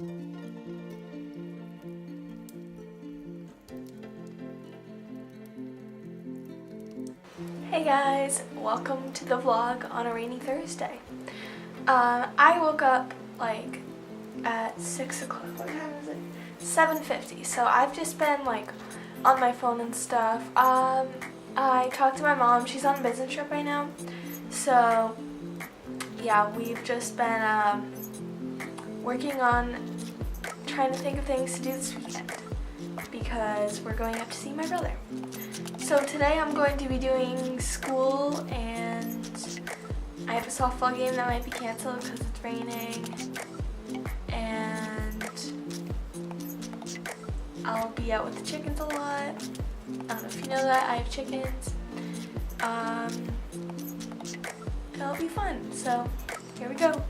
Hey guys, welcome to the vlog on a rainy Thursday. I woke up like at 6 o'clock. What time is it? 7:50. So I've just been like on my phone and stuff. I talked to my mom. She's on a business trip right now. So yeah, we've just been working on trying to think of things to do this weekend because we're going up to see my brother. So today I'm going to be doing school, and I have a softball game that might be canceled because it's raining, and I'll be out with the chickens a lot. I don't know if you know that, I have chickens. It'll be fun, so here we go.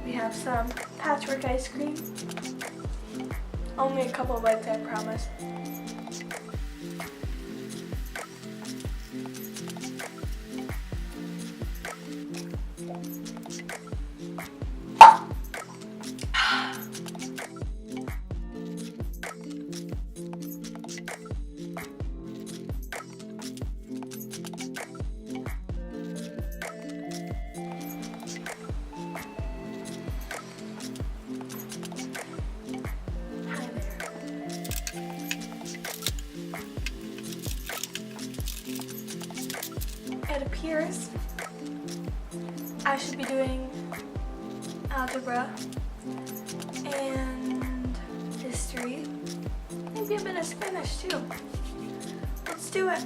We have some patchwork ice cream. Only a couple bites, I promise. It appears I should be doing algebra and history, maybe a bit of Spanish too. Let's do it.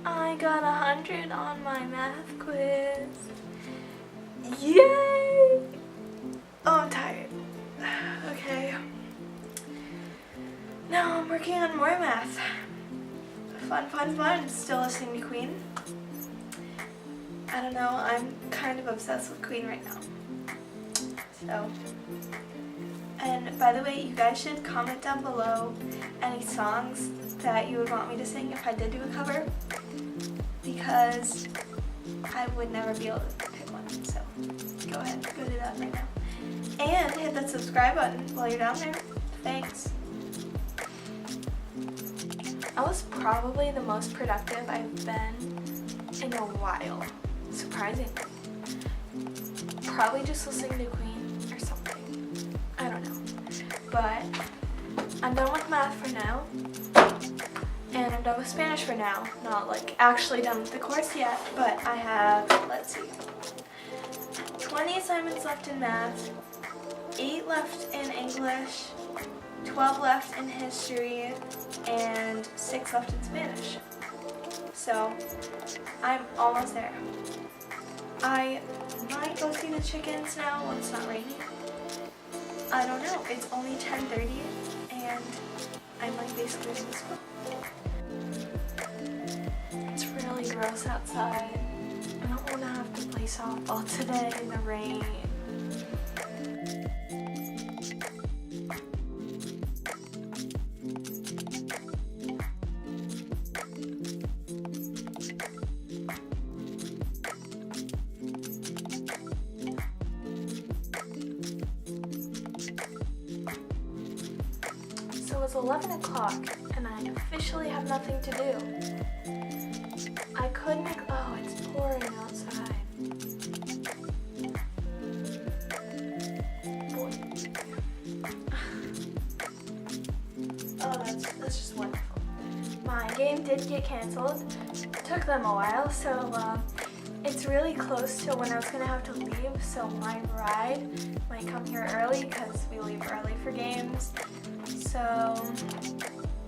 I got 100 on my math quiz. Yay! Oh, I'm tired. Okay. Now I'm working on more math. Fun, fun, fun. Still listening to Queen. I don't know, I'm kind of obsessed with Queen right now. So, and by the way, you guys should comment down below any songs that you would want me to sing if I did do a cover, because I would never be able to pick one. So go ahead, go do that right now. And hit that subscribe button while you're down there. Thanks. I was probably the most productive I've been in a while, surprisingly. Probably just listening to Queen or something. I don't know. But I'm done with math for now. And I'm done with Spanish for now. Not like actually done with the course yet, but I have, let's see, 20 assignments left in math, 8 left in English, 12 left in history, and 6 left in Spanish. So I'm almost there. I might go see the chickens now when it's not raining. I don't know. It's only 10:30 and I'm like basically in school. It's really gross outside. I don't want to have to play softball today in the rain. So it's 11 o'clock and I officially have nothing to do. I couldn't, oh, it's pouring outside. Boy. Oh, that's just wonderful. My game did get canceled. Took them a while, so it's really close to when I was gonna have to leave, so my ride might come here early because we leave early for games. So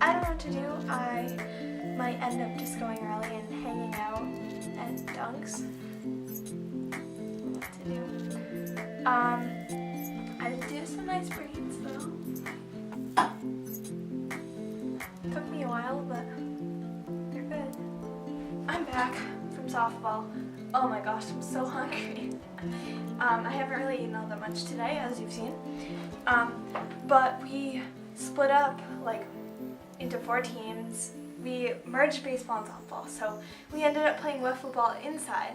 I don't know what to do. I might end up just going early and hanging out at Dunks. What to do? I did do some nice braids though. Took me a while, but they're good. I'm back from softball. Oh my gosh, I'm so hungry. I haven't really eaten all that much today, as you've seen. But we split up like into 4 teams. We merged baseball and softball, so we ended up playing wiffle ball inside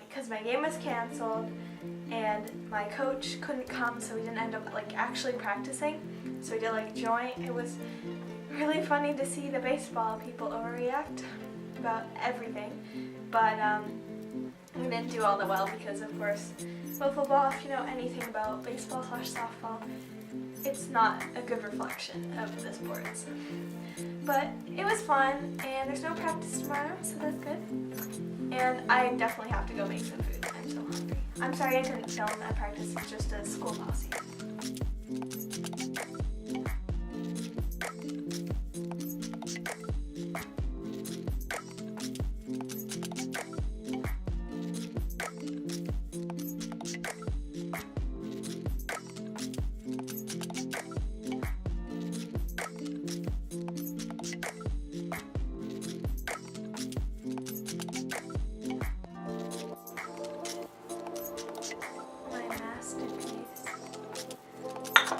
because my game was canceled and my coach couldn't come, so we didn't end up like actually practicing. So we did like joint. It was really funny to see the baseball people overreact about everything, but we didn't do all that well because, of course, wiffle ball, if you know anything about baseball/softball, it's not a good reflection of the sports. But it was fun, and there's no practice tomorrow, so that's good. And I definitely have to go make some food. I'm so hungry. I'm sorry I couldn't film at practice. It's just a school policy.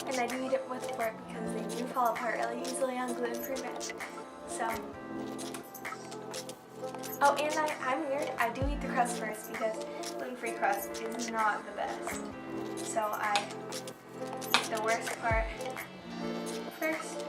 And I do eat it with fork because they do fall apart really easily on gluten-free bread. So, oh, and I'm weird. I do eat the crust first because gluten-free crust is not the best. So I eat the worst part first.